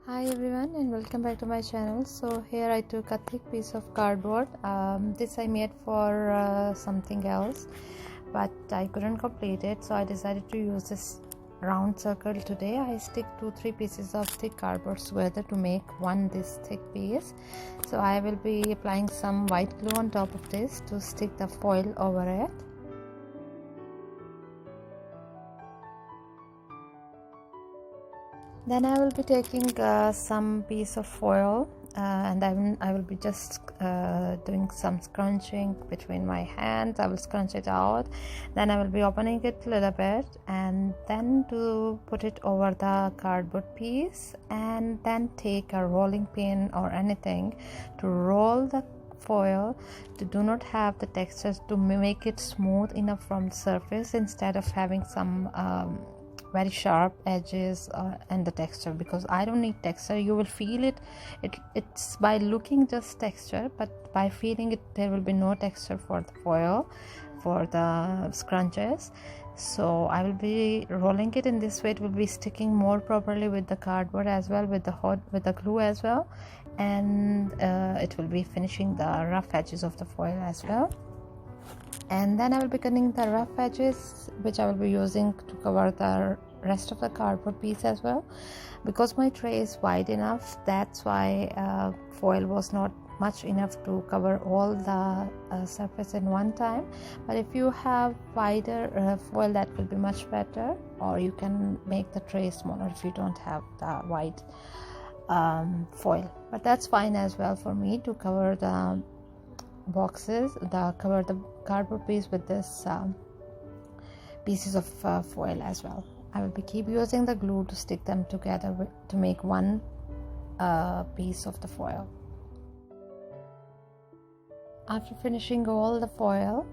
Hi everyone and welcome back to my channel. So here I took a thick piece of cardboard. This I made for something else, but I couldn't complete it, so I decided to use this round circle today. I stick 2-3 pieces of thick cardboard together to make one this thick piece. So I will be applying some white glue on top of this to stick the foil over it. Then I will be taking some piece of foil and I will be just doing some scrunching between my hands. I will scrunch it out, then I will be opening it a little bit and then to put it over the cardboard piece, and then take a rolling pin or anything to roll the foil to do not have the textures, to make it smooth enough from the surface instead of having some very sharp edges and the texture, because I don't need texture. You will feel it's by looking just texture, but by feeling it there will be no texture for the foil, for the scrunches. So I will be rolling it in this way. It will be sticking more properly with the cardboard as well, with the glue as well, and it will be finishing the rough edges of the foil as well. And then I will be cutting the rough edges, which I will be using to cover the rest of the cardboard piece as well. Because my tray is wide enough, that's why foil was not much enough to cover all the surface in one time. But if you have wider foil, that will be much better, or you can make the tray smaller if you don't have the wide foil. But that's fine as well for me to cover the boxes, cover the cardboard piece with this pieces of foil as well. I will be keep using the glue to stick them together to make one piece of the foil. After finishing all the foil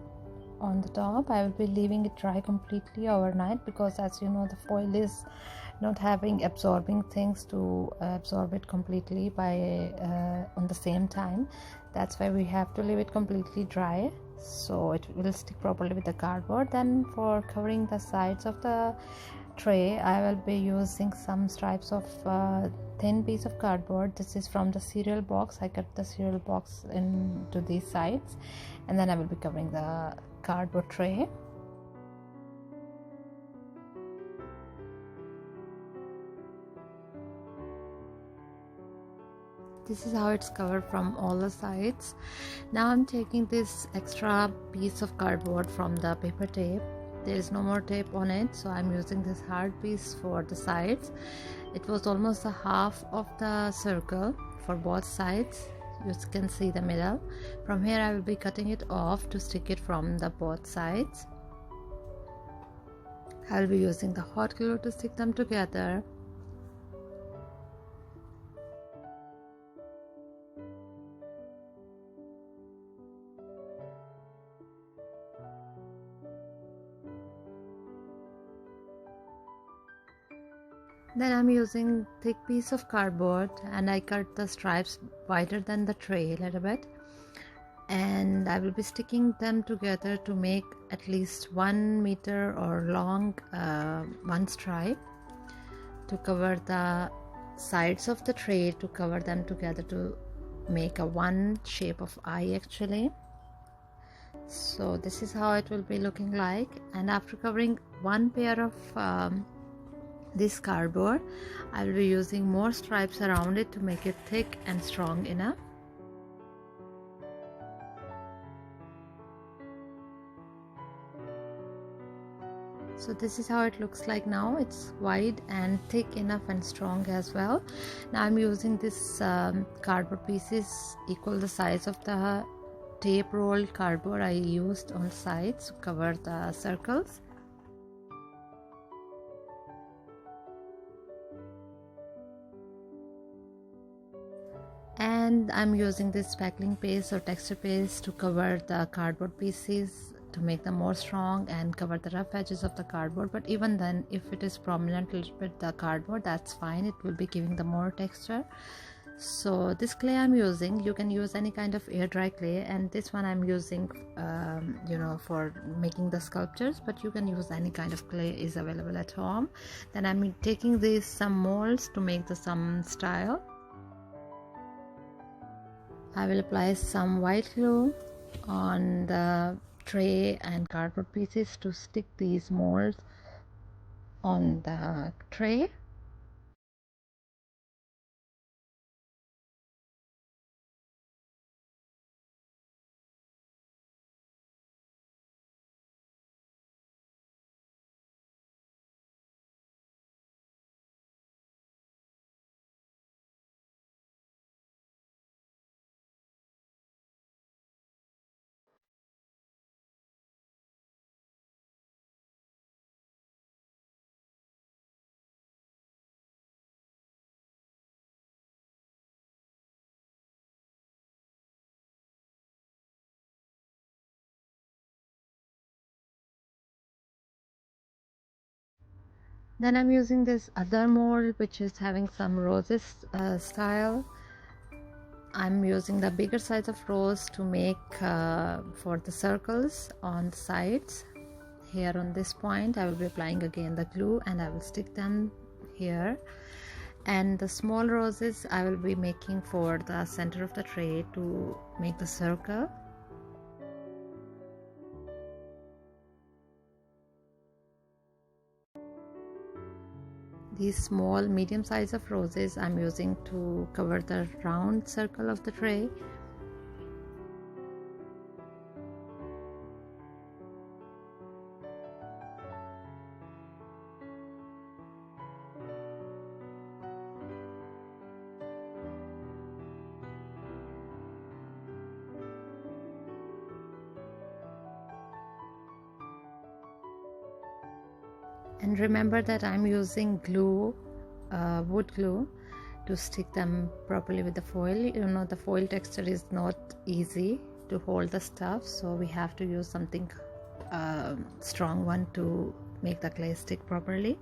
on the top, I will be leaving it dry completely overnight, because as you know, the foil is not having absorbing things to absorb it completely by on the same time. That's why we have to leave it completely dry, so it will stick properly with the cardboard. Then for covering the sides of the tray, I will be using some stripes of thin piece of cardboard. This is from the cereal box. I cut the cereal box into these sides, and then I will be covering the cardboard tray. This is how it's covered from all the sides. Now I'm taking this extra piece of cardboard from the paper tape. There is no more tape on it, so I'm using this hard piece for the sides. It was almost a half of the circle for both sides. You can see the middle. From here I will be cutting it off to stick it from the both sides. I'll be using the hot glue to stick them together. Then I'm using thick piece of cardboard, and I cut the stripes wider than the tray a little bit, and I will be sticking them together to make at least 1 meter or long one stripe to cover the sides of the tray, to cover them together to make a one shape of eye actually. So this is how it will be looking like. And after covering one pair of this cardboard, I will be using more stripes around it to make it thick and strong enough. So this is how it looks like now. It's wide and thick enough and strong as well. Now I'm using this cardboard pieces equal the size of the tape rolled cardboard I used on the sides to cover the circles. And I'm using this spackling paste or texture paste to cover the cardboard pieces to make them more strong and cover the rough edges of the cardboard. But even then, if it is prominent a little bit the cardboard, that's fine, it will be giving the more texture. So this clay I'm using, you can use any kind of air dry clay, and this one I'm using for making the sculptures, but you can use any kind of clay is available at home. Then I'm taking these some molds to make the some style. I will apply some white glue on the tray and cardboard pieces to stick these molds on the tray. Then I'm using this other mold which is having some roses style. I'm using the bigger size of rose to make for the circles on the sides. Here on this point I will be applying again the glue and I will stick them here, and the small roses I will be making for the center of the tray to make the circle. These small medium size of roses I'm using to cover the round circle of the tray. And remember that I'm using glue, wood glue, to stick them properly with the foil. The foil texture is not easy to hold the stuff, so we have to use something strong one to make the clay stick properly.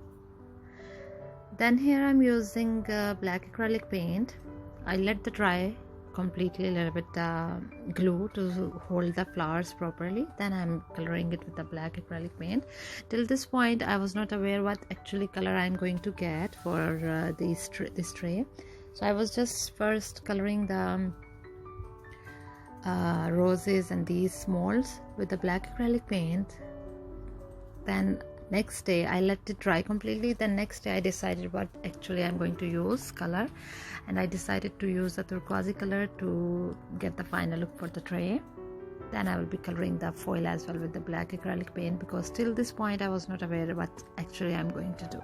Then here I'm using black acrylic paint. I let the dry completely a little bit glue to hold the flowers properly. Then I'm coloring it with the black acrylic paint. Till this point I was not aware what actually color I'm going to get for this tray, so I was just first coloring the roses and these molds with the black acrylic paint. Then next day I let it dry completely. Then next day I decided what actually I'm going to use color, and I decided to use a turquoise color to get the final look for the tray. Then I will be coloring the foil as well with the black acrylic paint, because till this point I was not aware what actually I'm going to do.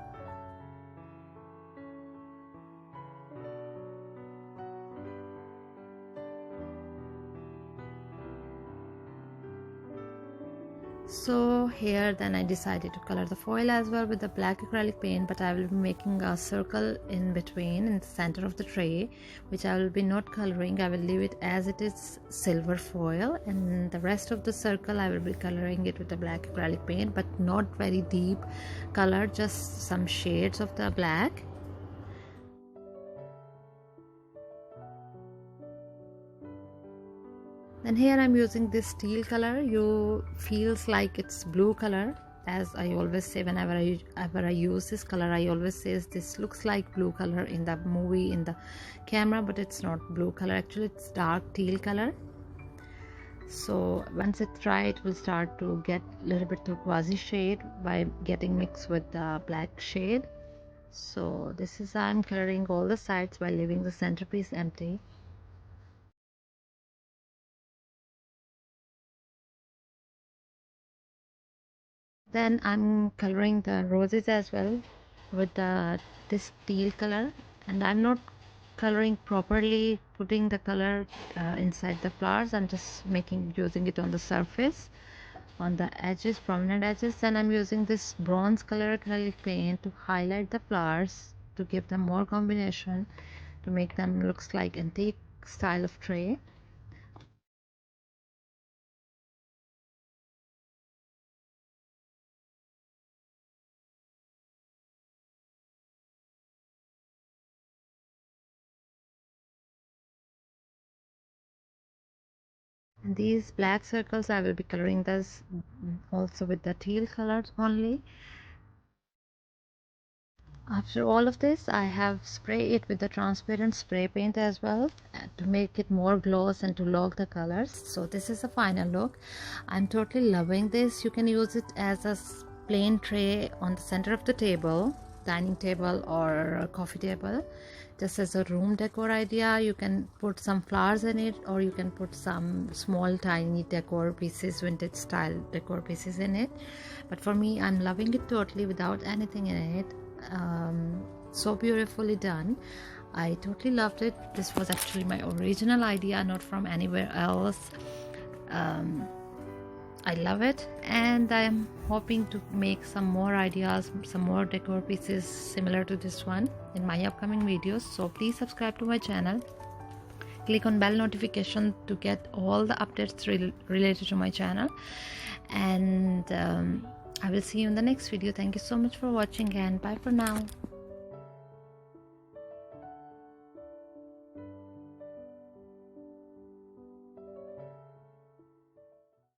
So here then I decided to color the foil as well with the black acrylic paint, but I will be making a circle in between in the center of the tray, which I will be not coloring. I will leave it as it is silver foil, and the rest of the circle I will be coloring it with the black acrylic paint, but not very deep color, just some shades of the black. Then here I'm using this teal color. You feels like it's blue color, as I always say whenever I use this color. I always say this looks like blue color in the movie, in the camera, but it's not blue color. Actually it's dark teal color. So once it's dry it will start to get a little bit turquoise shade by getting mixed with the black shade. So this is how I'm coloring all the sides by leaving the centerpiece empty. Then I'm coloring the roses as well with this teal color, and I'm not coloring properly, putting the color inside the flowers. I'm just using it on the surface, on the edges, prominent edges. Then I'm using this bronze color acrylic paint to highlight the flowers, to give them more combination, to make them looks like antique style of tray. And these black circles I will be coloring this also with the teal colors only. After all of this, I have sprayed it with the transparent spray paint as well to make it more gloss and to lock the colors. So this is the final look. I'm totally loving this. You can use it as a plain tray on the center of the table, dining table or a coffee table, just as a room decor idea. You can put some flowers in it, or you can put some small tiny decor pieces, vintage style decor pieces in it. But for me, I'm loving it totally without anything in it. So beautifully done. I totally loved it. This was actually my original idea, not from anywhere else. I love it, and I'm hoping to make some more ideas, some more decor pieces similar to this one in my upcoming videos. So please subscribe to my channel, click on bell notification to get all the updates related to my channel, and I will see you in the next video. Thank you so much for watching, and bye for now.